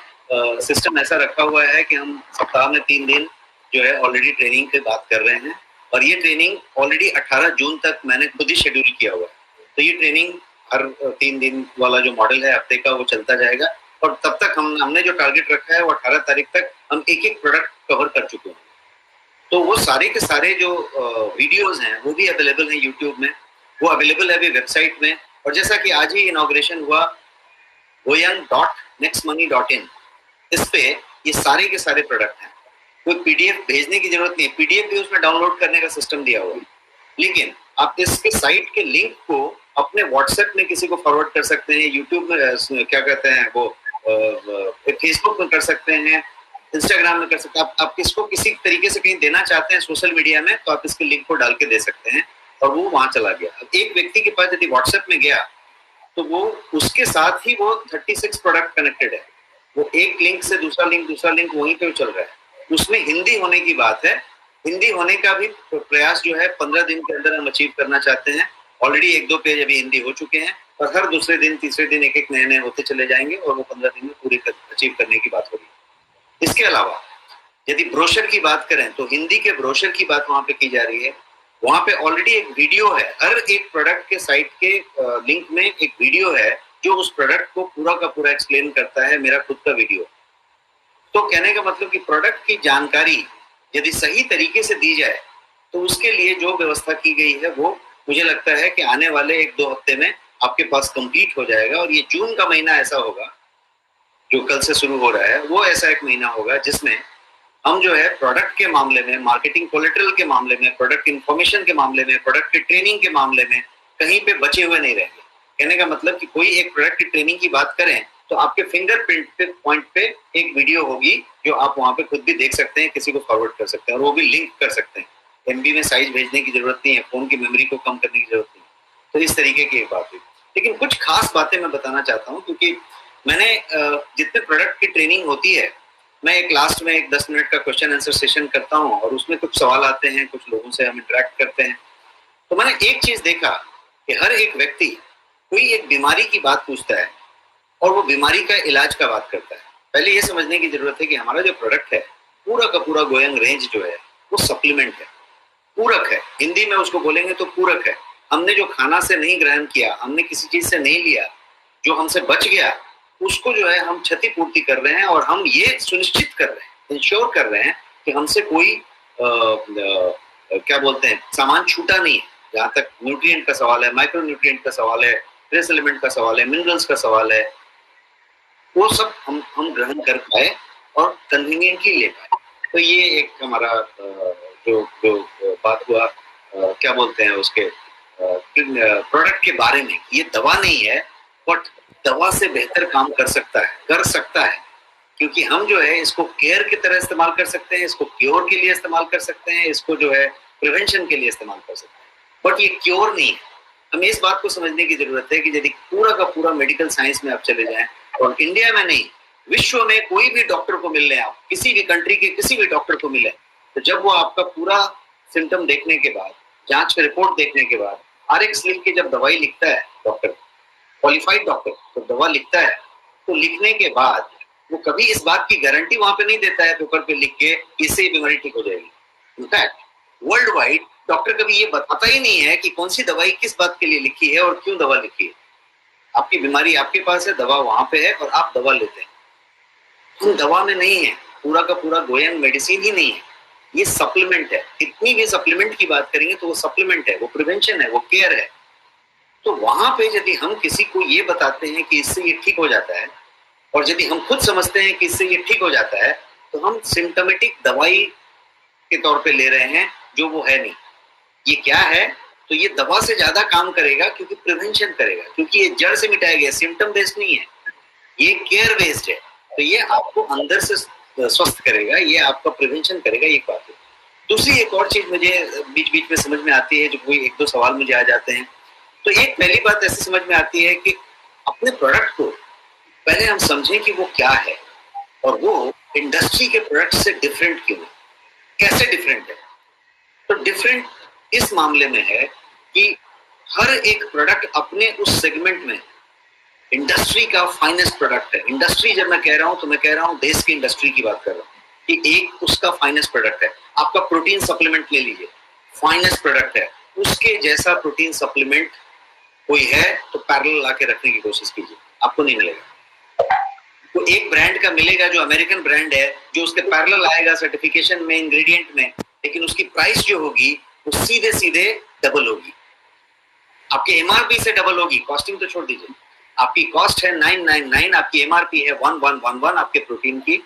सिस्टम ऐसा रखा हुआ है कि हम सप्ताह में 3 दिन जो है ऑलरेडी ट्रेनिंग की बात कर रहे हैं और ये ट्रेनिंग ऑलरेडी 18 जून तक मैंने खुद ही शेड्यूल किया हुआ है। तो ये ट्रेनिंग हर 3 दिन वाला जो मॉडल है हफ्ते का वो चलता जाएगा और तब तक हमने जो टारगेट रखा है वो 18 तारीख तक हम एक प्रोडक्ट कवर कर चुके हैं। तो वो सारे के सारे जो वीडियोस हैं वो भी अवेलेबल हैं यूट्यूब में, वो अवेलेबल है अभी वेबसाइट में। और जैसा कि आज ही इनॉग्रेशन हुआ goyang.nextmoney.in, इस पे ये सारे के सारे प्रोडक्ट हैं। कोई पीडीएफ भेजने की जरूरत नहीं, पीडीएफ भी उसमें डाउनलोड करने का सिस्टम दिया हुआ है, लेकिन आप इसके साइट के लिंक को अपने व्हाट्सएप में किसी को फॉरवर्ड कर सकते हैं, यूट्यूब में क्या कहते हैं वो फेसबुक में कर सकते हैं, इंस्टाग्राम में कर सकते हैं। आप इसको किसी तरीके से कहीं देना चाहते हैं सोशल मीडिया में, तो आप इसके लिंक को डाल के दे सकते हैं और वो वहां चला गया। अब एक व्यक्ति के पास यदि व्हाट्सएप में गया तो वो उसके साथ ही वो 36 प्रोडक्ट कनेक्टेड है, वो एक लिंक से दूसरा लिंक वहीं पे चल रहा है। उसमें हिंदी होने की बात है, हिंदी होने का भी प्रयास जो है 15 दिन के अंदर हम अचीव करना चाहते हैं। ऑलरेडी 1-2 पेज अभी हिंदी हो चुके हैं और हर दूसरे दिन तीसरे दिन एक नए होते चले जाएंगे और वो 15 दिन में पूरे अचीव करने की बात होगी। इसके अलावा यदि ब्रोशर की बात करें तो हिंदी के ब्रोशर की बात वहां पे की जा रही है। वहां पे ऑलरेडी एक वीडियो है, हर एक प्रोडक्ट के साइट के लिंक में एक वीडियो है जो उस प्रोडक्ट को पूरा का पूरा एक्सप्लेन करता है, मेरा खुद का वीडियो। तो कहने का मतलब कि प्रोडक्ट की जानकारी यदि सही तरीके से दी जाए तो उसके लिए जो व्यवस्था की गई है वो मुझे लगता है कि आने वाले 1-2 हफ्ते में आपके पास कंप्लीट हो जाएगा। और ये जून का महीना ऐसा होगा, जो कल से शुरू हो रहा है, वो ऐसा एक महीना होगा जिसमें हम जो है प्रोडक्ट के मामले में, मार्केटिंग कोलेटरल के मामले में, प्रोडक्ट इंफॉर्मेशन के मामले में, प्रोडक्ट की ट्रेनिंग के मामले में कहीं पे बचे हुए नहीं रहेंगे। कहने का मतलब कि कोई एक प्रोडक्ट की ट्रेनिंग की बात करें तो आपके फिंगरप्रिंट पॉइंट पे एक वीडियो होगी जो आप वहां पे खुद भी देख सकते हैं, किसी को फॉरवर्ड कर सकते हैं और वो भी लिंक कर सकते हैं। एमबी में साइज भेजने की जरूरत नहीं है, फोन की मेमोरी को कम करने की जरूरत नहीं है। तो इस तरीके की एक बात हुई। लेकिन कुछ खास बातें मैं बताना चाहता हूँ, क्योंकि मैंने जितने प्रोडक्ट की ट्रेनिंग होती है, मैं एक लास्ट में एक 10 मिनट का क्वेश्चन आंसर सेशन करता हूँ और उसमें कुछ सवाल आते हैं, कुछ लोगों से हम इंटरेक्ट करते हैं। तो मैंने एक चीज देखा कि हर एक व्यक्ति कोई एक बीमारी की बात पूछता है और वो बीमारी का इलाज का बात करता है। पहले ये समझने की जरूरत है कि हमारा जो प्रोडक्ट है पूरा का पूरा गोयंग रेंज जो है वो सप्लीमेंट है, पूरक है। हिंदी में उसको बोलेंगे तो पूरक है। हमने जो खाना से नहीं ग्रहण किया, हमने किसी चीज से नहीं लिया, जो हमसे बच गया, उसको जो है हम क्षतिपूर्ति कर रहे हैं और हम ये सुनिश्चित कर रहे हैं, इंश्योर कर रहे हैं कि हमसे कोई क्या बोलते हैं, सामान छूटा नहीं है। जहां तक न्यूट्रिएंट का सवाल है, माइक्रो न्यूट्रिएंट का सवाल है, ट्रेस एलिमेंट का सवाल है, मिनरल्स का सवाल है, वो सब हम ग्रहण कर पाए और कन्वीनियंटली ले पाए। तो ये एक हमारा जो बात हुआ, क्या बोलते हैं उसके प्रोडक्ट के बारे में। ये दवा नहीं है, बट दवा से बेहतर काम कर सकता है, क्योंकि हम जो है इसको केयर की तरह इस्तेमाल कर सकते हैं, इसको क्योर के लिए इस्तेमाल कर सकते हैं, इसको जो है प्रिवेंशन के लिए इस्तेमाल कर सकते हैं, बट ये क्योर नहीं है। हमें इस बात को समझने की जरूरत है कि यदि पूरा का पूरा मेडिकल साइंस में आप चले जाएं, और इंडिया में नहीं, विश्व में कोई भी डॉक्टर को मिल लें, आप किसी भी कंट्री के किसी भी डॉक्टर को मिले, तो जब वो आपका पूरा सिम्टम देखने के बाद, जांच की रिपोर्ट देखने के बाद, RX लिख के जब दवाई लिखता है डॉक्टर, क्वालिफाइड डॉक्टर, तो दवा लिखता है, तो लिखने के बाद वो कभी इस बात की गारंटी वहां पे नहीं देता है पेपर पे लिख के इससे बीमारी ठीक हो जाएगी। इनफैक्ट वर्ल्ड वाइड डॉक्टर कभी ये बताता ही नहीं है कि कौन सी दवाई किस बात के लिए लिखी है और क्यों दवा लिखी है। आपकी बीमारी आपके पास है, दवा वहां पे है और आप दवा लेते हैं। दवा में नहीं है, पूरा का पूरा गोयंग मेडिसिन ही नहीं है, ये सप्लीमेंट है। कितनी भी सप्लीमेंट की बात करेंगे तो वो सप्लीमेंट है, वो प्रिवेंशन है, वो केयर है। तो वहां पे यदि हम किसी को ये बताते हैं कि इससे ये ठीक हो जाता है, और यदि हम खुद समझते हैं कि इससे ये ठीक हो जाता है, तो हम सिम्टोमेटिक दवाई के तौर पे ले रहे हैं, जो वो है नहीं। ये क्या है, तो ये दवा से ज्यादा काम करेगा, क्योंकि प्रिवेंशन करेगा, क्योंकि ये जड़ से मिटाएगा, सिम्टम बेस्ड नहीं है, ये केयर बेस्ड है। तो ये आपको अंदर से स्वस्थ करेगा, ये आपका प्रिवेंशन करेगा। ये बात है। दूसरी एक और चीज मुझे बीच बीच में समझ में आती है, जो कोई 1-2 सवाल मुझे आ जाते हैं। तो एक पहली बात ऐसी समझ में आती है कि अपने प्रोडक्ट को पहले हम समझें कि वो क्या है और वो इंडस्ट्री के प्रोडक्ट से डिफरेंट क्यों है, कैसे डिफरेंट है। तो डिफरेंट इस मामले में है कि हर एक प्रोडक्ट अपने उस सेगमेंट में इंडस्ट्री का फाइनेस्ट प्रोडक्ट है। इंडस्ट्री जब मैं कह रहा हूं तो मैं कह रहा हूं देश की इंडस्ट्री की बात कर रहा हूं कि एक उसका फाइनेस्ट प्रोडक्ट है। आपका प्रोटीन सप्लीमेंट ले लीजिए, फाइनेस्ट प्रोडक्ट है, उसके जैसा प्रोटीन सप्लीमेंट कोई है तो पैरेलल लाके रखने की कोशिश कीजिए, आपको नहीं मिलेगा। तो एक ब्रांड का मिलेगा जो अमेरिकन ब्रांड है, जो उसके पैरेलल आएगा सर्टिफिकेशन में, इंग्रेडिएंट में, लेकिन उसकी प्राइस जो होगी वो सीधे सीधे डबल होगी, आपके MRP से डबल होगी। कॉस्टिंग तो छोड़ दीजिए, आपकी कॉस्ट है 999, आपकी MRP है 1111 आपके प्रोटीन की,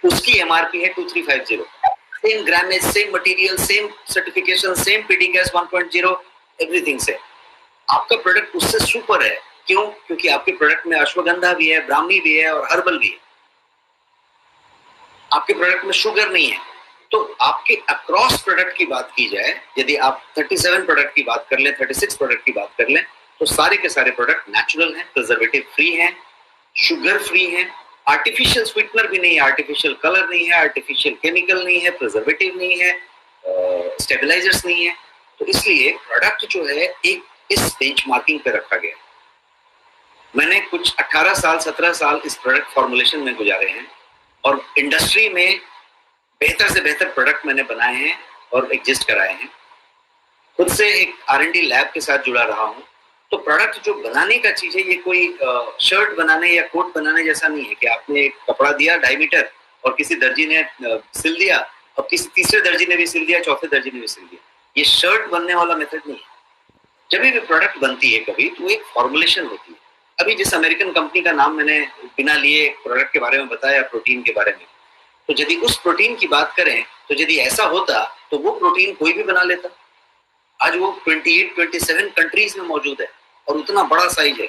उसकी MRP है 2350। Same grammage, same material, same certification, same PDCAS 1.0, everything से आपका प्रोडक्ट उससे सुपर है। क्यों? क्योंकि आपके प्रोडक्ट में अश्वगंधा भी है, ब्राह्मी भी है और हर्बल भी है। आपके प्रोडक्ट में शुगर नहीं है, तो आपके अक्रॉस प्रोडक्ट की बात की जाए, यदि आप 37 प्रोडक्ट की बात कर लें, 36 प्रोडक्ट की बात कर लें, तो सारे के सारे प्रोडक्ट नेचुरल हैं, प्रिजर्वेटिव फ्री हैं, शुगर फ्री हैं, आर्टिफिशियल स्वीटनर भी नहीं है, आर्टिफिशियल कलर नहीं है, आर्टिफिशियल केमिकल नहीं है, प्रिजर्वेटिव नहीं है, स्टेबलाइजर्स नहीं है। तो इसलिए प्रोडक्ट जो है एक इस बेंचमार्किंग पे रखा गया। मैंने कुछ 18 साल 17 साल इस प्रोडक्ट फॉर्मुलेशन में गुजारे हैं और इंडस्ट्री में बेहतर से बेहतर प्रोडक्ट मैंने बनाए हैं और एग्जिस्ट कराए हैं। खुद से एक R&D लैब के साथ जुड़ा रहा हूं। तो प्रोडक्ट जो बनाने का चीज है, ये कोई शर्ट बनाने या कोट बनाने जैसा नहीं है कि आपने एक कपड़ा दिया 2.5 मीटर और किसी दर्जी ने सिल दिया और किसी तीसरे दर्जी ने भी सिल दिया, चौथे दर्जी ने भी सिल दिया। ये शर्ट बनने वाला मेथड नहीं है। जब भी प्रोडक्ट बनती है कभी, तो एक फॉर्मुलेशन होती है। अभी जिस अमेरिकन कंपनी का नाम मैंने बिना लिए प्रोडक्ट के बारे में बताया, प्रोटीन के बारे में, तो यदि उस प्रोटीन की बात करें तो यदि ऐसा होता तो वो प्रोटीन कोई भी बना लेता। आज वो 28-27 कंट्रीज में मौजूद है और उतना बड़ा साइज है,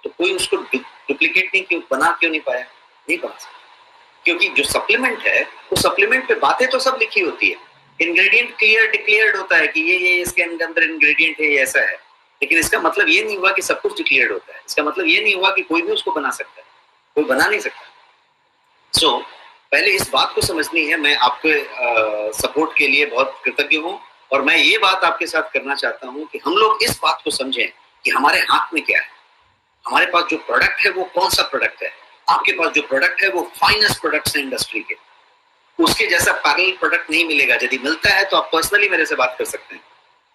तो कोई उसको डुप्लीकेट नहीं क्यों नहीं पाया? नहीं बना सकता, क्योंकि जो सप्लीमेंट है वो सप्लीमेंट पे बातें तो सब लिखी होती है, इंग्रेडिएंट क्लियर डिक्लेयर्ड होता है कि ये इसके अंदर इंग्रेडिएंट है, ये ऐसा है, लेकिन इसका मतलब ये नहीं हुआ कि सब कुछ डिक्लेयर्ड होता है। इसका मतलब ये नहीं हुआ कि कोई भी उसको बना सकता है, कोई बना नहीं सकता। सो पहले इस बात को समझनी है। मैं आपके सपोर्ट के लिए बहुत कृतज्ञ हूँ और मैं ये बात आपके साथ करना चाहता हूँ कि हम लोग इस बात को समझें कि हमारे हाथ में क्या है। हमारे पास जो प्रोडक्ट है वो कौन सा प्रोडक्ट है। आपके पास जो प्रोडक्ट है वो फाइनेस्ट प्रोडक्ट्स है इंडस्ट्री के, उसके जैसा पैरेलल प्रोडक्ट नहीं मिलेगा। यदि मिलता है तो आप पर्सनली मेरे से बात कर सकते हैं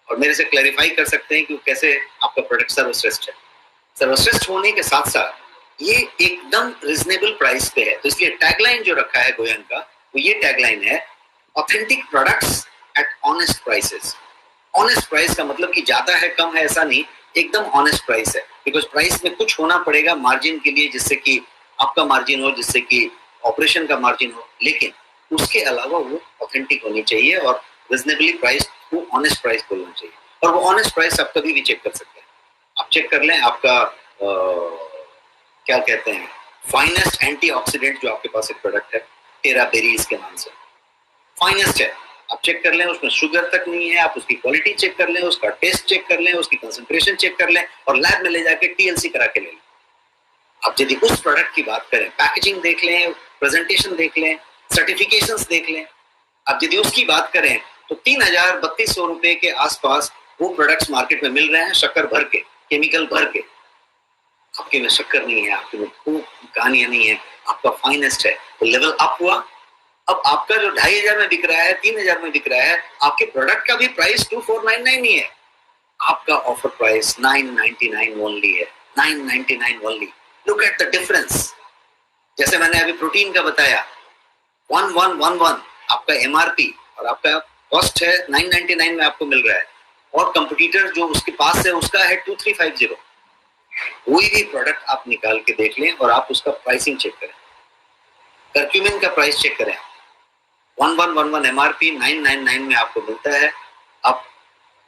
और मेरे से क्लैरिफाई कर सकते हैं कि कैसे आपका प्रोडक्ट सर्वश्रेष्ठ है। सर्वश्रेष्ठ होने के साथ साथ ये एकदम रिजनेबल प्राइस पे है। तो इसलिए टैगलाइन जो रखा है गोयन का, वो ये टैगलाइन है, authentic products at honest prices. Honest price का मतलब कि ज्यादा है कम है ऐसा नहीं, एकदम ऑनेस्ट प्राइस है। बिकॉज प्राइस में कुछ होना पड़ेगा मार्जिन के लिए, जिससे कि आपका मार्जिन हो, जिससे कि ऑपरेशन का मार्जिन हो, लेकिन उसके अलावा वो ऑथेंटिक होनी चाहिए और रिजनेबली प्राइस को ऑनेस्ट प्राइस बोलना चाहिए। और वो ऑनेस्ट प्राइस आप कभी भी चेक कर सकते हैं। आप चेक कर लें, आपका क्या कहते हैं, फाइनेस्ट एंटीऑक्सीडेंट जो आपके पास एक प्रोडक्ट है, टेरा बेरीज के नाम से, फाइनेस्ट है। आप चेक कर लें, उसमें शुगर तक नहीं है। आप उसकी क्वालिटी चेक कर लें, उसका टेस्ट चेक कर लें, उसकी कंसंट्रेशन चेक कर लें और लैब में ले जाके TLC करा के ले लें। आप यदि उस प्रोडक्ट की बात करें, पैकेजिंग देख लें, प्रेजेंटेशन देख लें, सर्टिफिकेशंस देख लें, आप यदि उसकी बात करें तो 3,000-3,200 रुपए के आसपास वो प्रोडक्ट्स मार्केट में मिल रहे हैं, शक्कर भर के, केमिकल भर के। आपके में शक्कर नहीं है, आपके में कोई कहानियां नहीं है, आपका फाइनेस्ट है। तो लेवल अप हुआ। अब आपका जो 2,500 में बिक रहा है, 3,000 में बिक रहा है, आपके प्रोडक्ट का भी प्राइस 2,499 नहीं है, आपका ऑफर प्राइस 999 ओनली है, 999 only. Look at the difference. जैसे मैंने अभी प्रोटीन का बताया, 1111 आपका MRP और आपका कॉस्ट है 999 में आपको मिल रहा है, और कंपटीटर जो उसके पास है उसका है 2350। कोई भी प्रोडक्ट आप निकाल के देख लें और आप उसका प्राइसिंग चेक करें। कर्क्यूमिन का प्राइस चेक करें, 1111 MRP 999 में आपको मिलता है। आप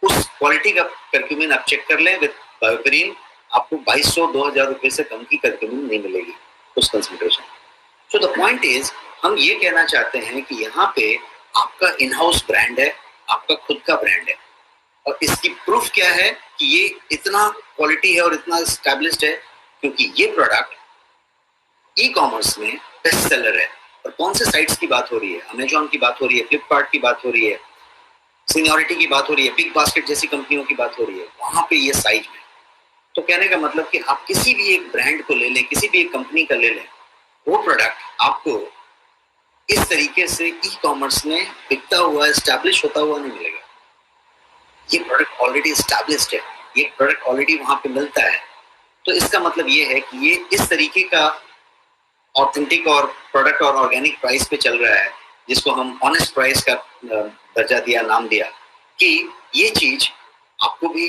उस क्वालिटी का कर्क्यूमिन आप चेक कर लें विद बायोपेरिन, आपको 2,200-2,000 रुपए से कम की कर्क्यूमिन नहीं मिलेगी उस concentration. So the point is, हम ये कहना चाहते हैं कि यहाँ पे आपका इन हाउस ब्रांड है, आपका खुद का ब्रांड है, और इसकी प्रूफ क्या है कि ये इतना क्वालिटी है और इतना एस्टैब्लिश्ड है, क्योंकि ये प्रोडक्ट ई-कॉमर्स में बेस्ट सेलर है। और कौन से साइट्स की बात हो रही है? अमेजॉन की बात हो रही है, फ्लिपकार्ट की बात हो रही है, सीनियरिटी की बात हो रही है, बिग बास्केट जैसी कंपनियों की बात हो रही है, वहां पे ये साइज में। तो कहने का मतलब कि आप किसी भी एक ब्रांड को ले लें, किसी भी एक कंपनी का ले लें, वो प्रोडक्ट आपको इस तरीके से ई-कॉमर्स में बिकता हुआ, एस्टैब्लिश होता हुआ नहीं मिलेगा। ये प्रोडक्ट ऑलरेडी एस्टैब्लिश्ड है, ये प्रोडक्ट ऑलरेडी वहां पे मिलता है। तो इसका मतलब ये है कि ये इस तरीके का ऑथेंटिक और प्रोडक्ट और ऑर्गेनिक प्राइस पे चल रहा है, जिसको हम ऑनेस्ट प्राइस का दर्जा दिया, नाम दिया, कि ये चीज आपको भी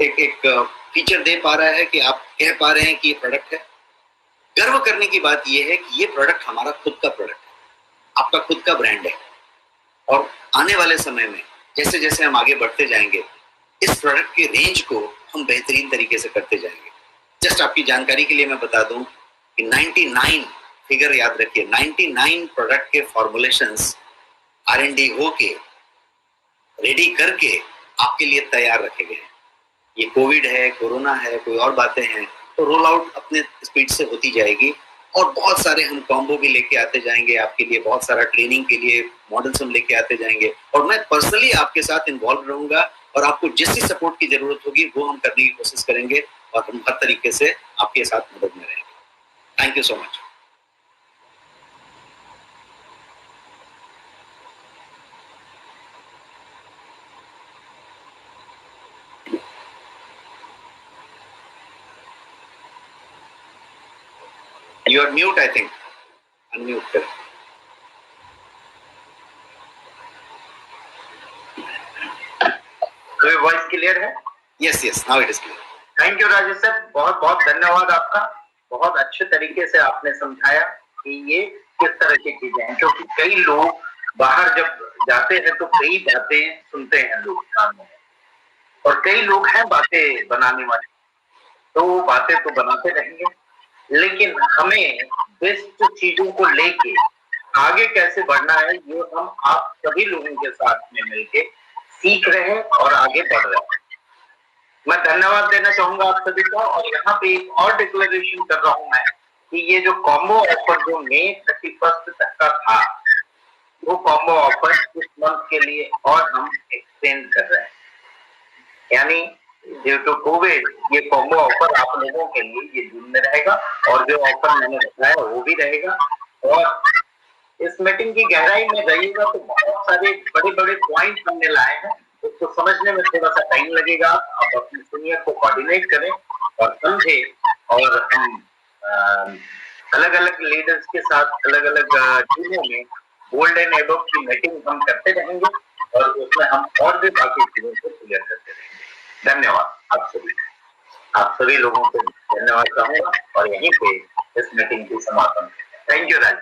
एक फीचर दे पा रहा है कि आप कह पा रहे हैं कि ये प्रोडक्ट है। गर्व करने की बात ये है कि ये प्रोडक्ट हमारा खुद का प्रोडक्ट है, आपका खुद का ब्रांड है। और आने वाले समय में जैसे जैसे हम आगे बढ़ते जाएंगे, इस प्रोडक्ट के रेंज को हम बेहतरीन तरीके से करते जाएंगे। जस्ट आपकी जानकारी के लिए मैं बता दूं कि 99 फिगर याद रखिए, 99 प्रोडक्ट के फॉर्मुलेशंस R&D होके रेडी करके आपके लिए तैयार रखे गए हैं। ये कोविड है, कोरोना है, कोई और बातें हैं, तो रोल आउट अपने स्पीड से होती जाएगी और बहुत सारे हम कॉम्बो भी लेके आते जाएंगे आपके लिए, बहुत सारा ट्रेनिंग के लिए मॉडल्स हम लेके आते जाएंगे और मैं पर्सनली आपके साथ इन्वॉल्व रहूंगा और आपको जिस भी सपोर्ट की जरूरत होगी वो हम करने की कोशिश करेंगे और हम हर तरीके से आपके साथ मदद में रहेंगे। Thank you so much. You are mute, I think. Unmute करें। तो वॉइस क्लियर है? Yes, yes. Now it is clear. Thank you Rajesh sir, बहुत बहुत धन्यवाद आपका। बहुत अच्छे तरीके से आपने समझाया कि ये किस तरह की चीजें हैं, क्योंकि कई लोग बाहर जब जाते हैं तो कई बातें सुनते हैं लोग कान में, और कई लोग हैं बातें बनाने वाले, तो वो बातें तो बनाते रहेंगे, लेकिन हमें बेस्ट चीजों को लेके आगे कैसे बढ़ना है ये हम आप सभी लोगों के साथ में मिलके सीख रहे हैं और आगे बढ़ रहे हैं। मैं धन्यवाद देना चाहूंगा आप सभी का, और यहाँ पे एक और डिक्लेरेशन कर रहा हूं मैं कि ये जो कॉम्बो ऑफर जो मई 31 तक का था, वो कॉम्बो ऑफर इस मंथ के लिए और हम एक्सटेंड कर रहे हैं, यानी ड्यू टू कोविड ये कॉम्बो ऑफर आप लोगों के लिए ये जून में रहेगा और जो ऑफर मैंने बताया वो भी रहेगा। और इस मीटिंग की गहराई में जाइएगा तो बहुत सारे बड़े बड़े पॉइंट हमने लाए हैं, उसको समझने में थोड़ा सा टाइम लगेगा। आप अपने सीनियर को कोऑर्डिनेट करें और समझे, और हम अलग अलग लीडर्स के साथ अलग अलग टीमों में बोल्ड एंड एबव की मीटिंग हम करते रहेंगे और उसमें हम और भी बाकी चीजों को क्लियर करते रहेंगे। धन्यवाद आप सभी लोगों को धन्यवाद कहूंगा और यहीं पे इस मीटिंग की समापन। Thank you Raj.